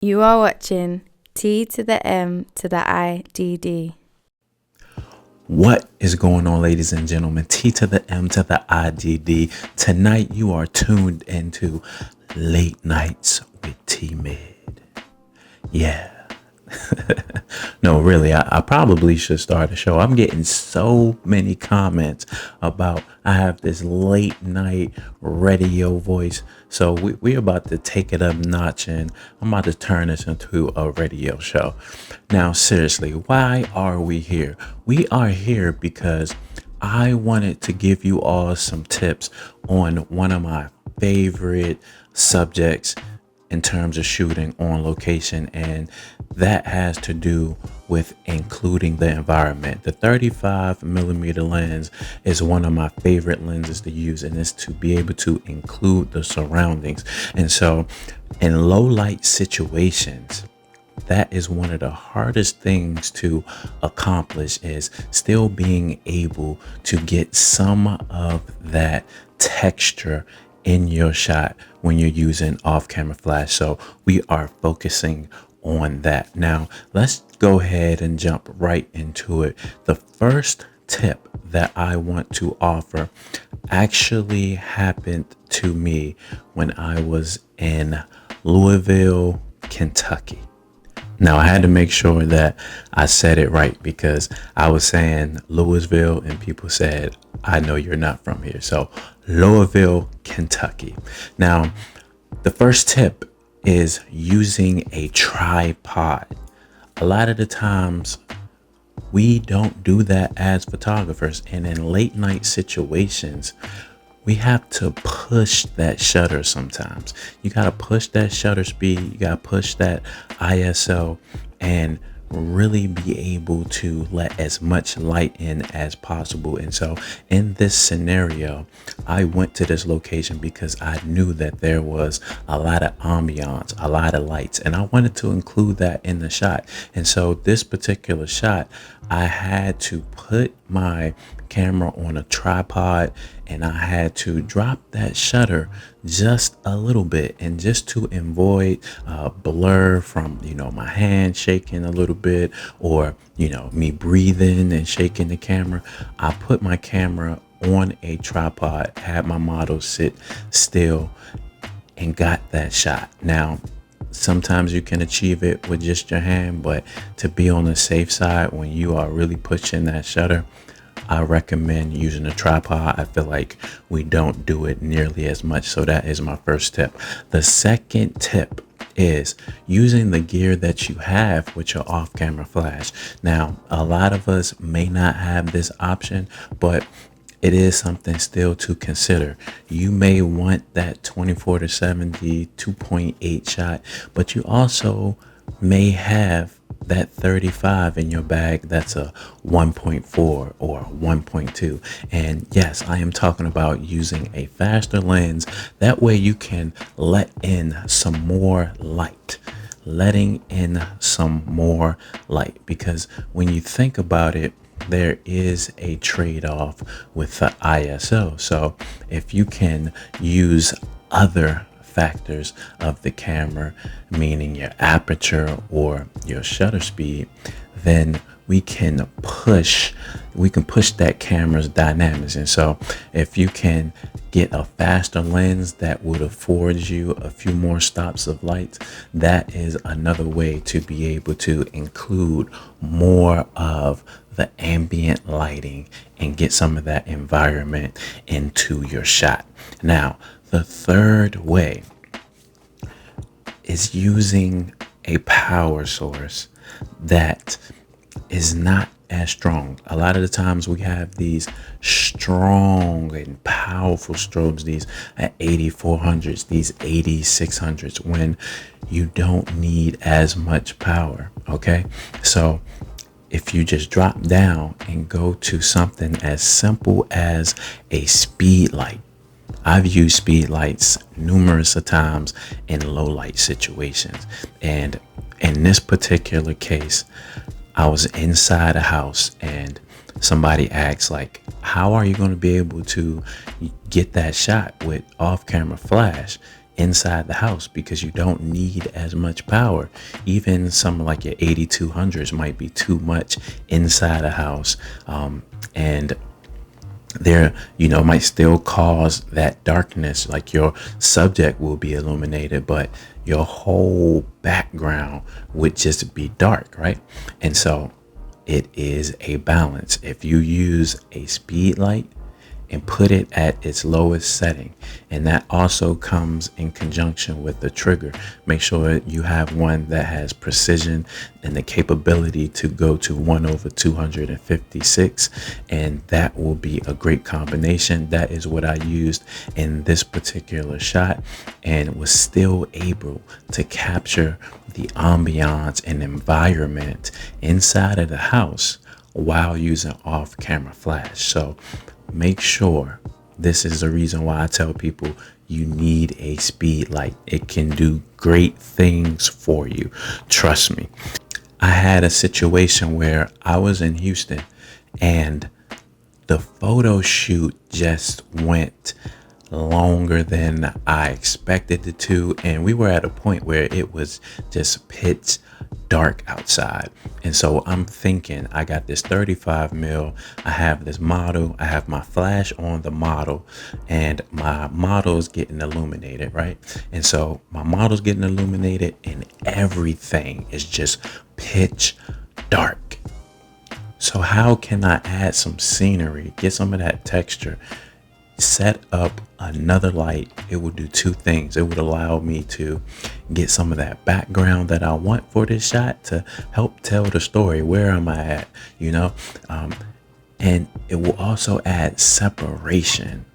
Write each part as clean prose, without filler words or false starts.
You are watching T to the M to the IDD. What is going on, ladies and gentlemen? T to the M to the IDD. Tonight you are tuned into Late Nights with T-Mid. Yeah. No, really, I probably should start the show. I'm getting so many comments about I have this late night radio voice. So we're about to take it up notch, and I'm about to turn this into a radio show. Now, seriously, why are we here? We are here because I wanted to give you all some tips on one of my favorite subjects in terms of shooting on location, and that has to do with including the environment. The 35 millimeter lens is one of my favorite lenses to use, and it's to be able to include the surroundings. And so in low light situations, that is one of the hardest things to accomplish, is still being able to get some of that texture in your shot when you're using off-camera flash. So we are focusing on that. Now let's go ahead and jump right into it. The first tip that I want to offer actually happened to me when I was in Louisville, Kentucky. Now, I had to make sure that I said it right, because I was saying Louisville and people said, I know you're not from here. So Louisville, Kentucky. Now, the first tip is using a tripod. A lot of the times we don't do that as photographers, and in late night situations, we have to push that shutter sometimes. You got to push that shutter speed. You got to push that ISO and really be able to let as much light in as possible. And so in this scenario, I went to this location because I knew that there was a lot of ambiance, a lot of lights, and I wanted to include that in the shot. And so this particular shot, I had to put my camera on a tripod, and I had to drop that shutter just a little bit, and just to avoid blur from my hand shaking a little bit, or me breathing and shaking the camera. I put my camera on a tripod, had my model sit still, and got that shot. Now, sometimes you can achieve it with just your hand, but to be on the safe side, when you are really pushing that shutter, I recommend using a tripod. I feel like we don't do it nearly as much. So that is my first tip. The second tip is using the gear that you have with your off-camera flash. Now, a lot of us may not have this option, but it is something still to consider. You may want that 24 to 70 2.8 shot, but you also may have that 35 in your bag that's a 1.4 or 1.2. And yes, I am talking about using a faster lens. That way you can let in some more light. Letting in some more light, because when you think about it, there is a trade-off with the ISO. So if you can use other factors of the camera, meaning your aperture or your shutter speed, then we can push that camera's dynamics. And so if you can get a faster lens that would afford you a few more stops of light, that is another way to be able to include more of the ambient lighting and get some of that environment into your shot. Now, the third way is using a power source that is not as strong. A lot of the times we have these strong and powerful strobes, these at 8400s, these 8600s, when you don't need as much power. Okay, so if you just drop down and go to something as simple as a speed light. I've used speed lights numerous of times in low light situations. And in this particular case, I was inside a house, and somebody asked, like, how are you going to be able to get that shot with off-camera flash inside the house because you don't need as much power. Even some like your 8200s might be too much inside a house, and there, might still cause that darkness. Like your subject will be illuminated, but your whole background would just be dark, right? And so it is a balance. If you use a speed light and put it at its lowest setting, and that also comes in conjunction with the trigger, make sure you have one that has precision and the capability to go to 1/256, and that will be a great combination. That is what I used in this particular shot, and was still able to capture the ambiance and environment inside of the house while using off-camera flash. So make sure, this is the reason why I tell people you need a speed light. It can do great things for you. Trust me. I had a situation where I was in Houston and the photo shoot just went longer than I expected it to, and we were at a point where it was just pitch dark outside. And so I'm thinking, I got this 35 mil, I have this model, I have my flash on the model, and my model is getting illuminated, right? And so my model's getting illuminated and everything is just pitch dark. So how can I add some scenery, get some of that texture, set up another light? It would do two things. It would allow me to get some of that background that I want for this shot to help tell the story. Where am I at? And it will also add separation,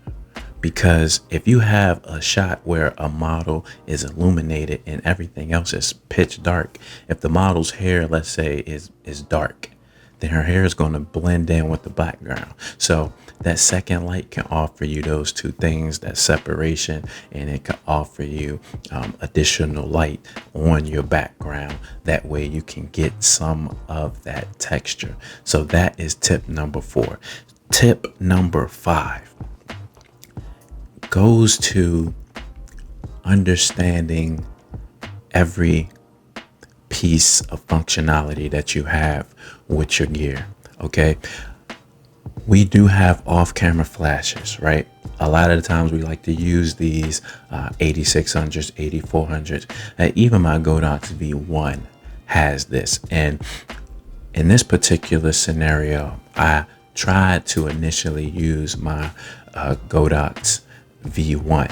because if you have a shot where a model is illuminated and everything else is pitch dark, if the model's hair, let's say, is dark, then her hair is going to blend in with the background. So that second light can offer you those two things, that separation, and it can offer you additional light on your background. That way you can get some of that texture. So that is tip number 4. Tip number 5 goes to understanding every piece of functionality that you have with your gear. Okay, we do have off-camera flashes, right? A lot of the times we like to use these 8600s, 8400s. Even my Godox V1 has this. And in this particular scenario, I tried to initially use my Godox V1.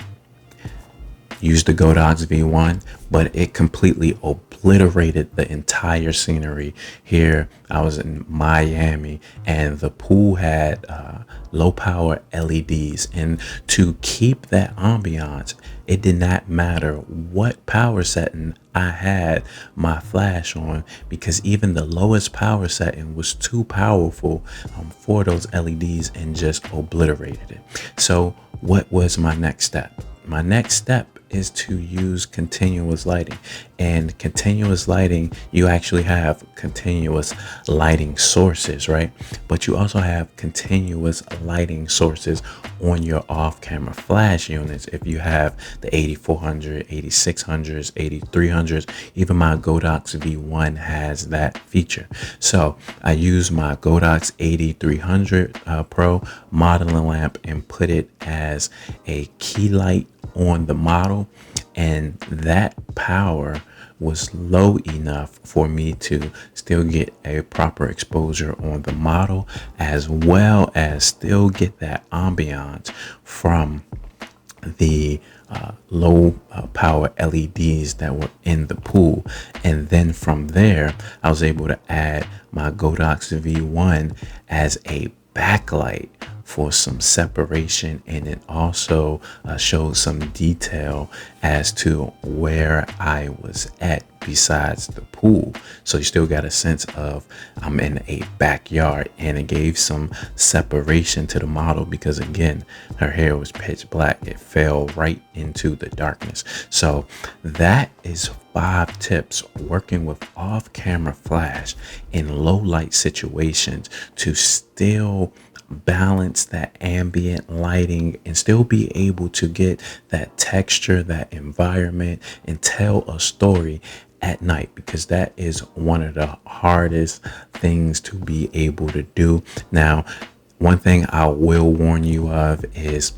Use the Godox V1, but it completely obliterated the entire scenery. Here I was in Miami and the pool had low power LEDs, and to keep that ambiance, it did not matter what power setting I had my flash on, because even the lowest power setting was too powerful for those LEDs and just obliterated it. So what was my next step? My next step is to use continuous lighting. And continuous lighting, you actually have continuous lighting sources, right? But you also have continuous lighting sources on your off-camera flash units. If you have the 8400, 8600s, 8300s, even my Godox V1 has that feature. So I use my Godox 8300 Pro modeling lamp and put it as a key light on the model, and that power was low enough for me to still get a proper exposure on the model, as well as still get that ambiance from the low power LEDs that were in the pool. And then from there, I was able to add my Godox V1 as a backlight for some separation, and it also showed some detail as to where I was at besides the pool. So you still got a sense of I'm in a backyard, and it gave some separation to the model because, again, her hair was pitch black. It fell right into the darkness. So that is 5 tips working with off-camera flash in low light situations to still balance that ambient lighting and still be able to get that texture, that environment, and tell a story at night, because that is one of the hardest things to be able to do. Now, one thing I will warn you of is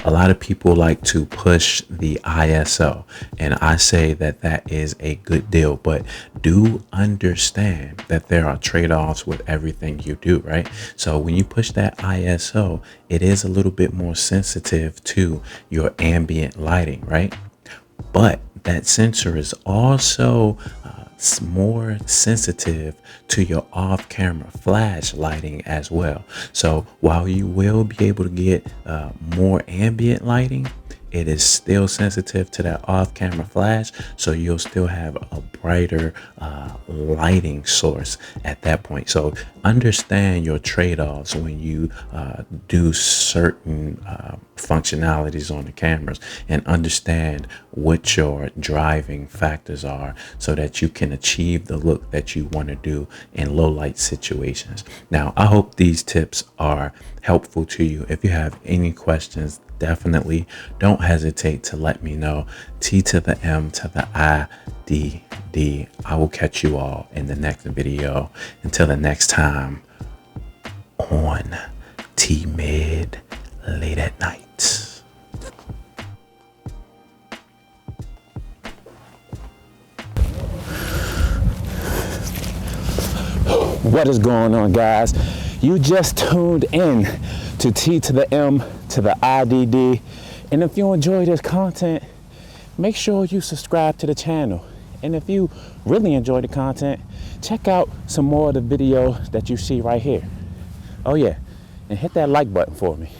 a lot of people like to push the ISO, and I say that that is a good deal, but do understand that there are trade-offs with everything you do, right? So when you push that ISO, it is a little bit more sensitive to your ambient lighting, right? But that sensor is also more sensitive to your off-camera flash lighting as well. So while you will be able to get more ambient lighting, it is still sensitive to that off-camera flash, so you'll still have a brighter lighting source at that point. So understand your trade-offs when you do certain functionalities on the cameras, and understand what your driving factors are so that you can achieve the look that you want to do in low light situations. Now, I hope these tips are helpful to you. If you have any questions, definitely don't hesitate to let me know. T to the M to the I D D. I will catch you all in the next video. Until the next time, on T-Mid late at night. What is going on, guys? You just tuned in to T to the M to the IDD, and if you enjoy this content, make sure you subscribe to the channel. And if you really enjoy the content, check out some more of the videos that you see right here. Oh yeah, and hit that like button for me.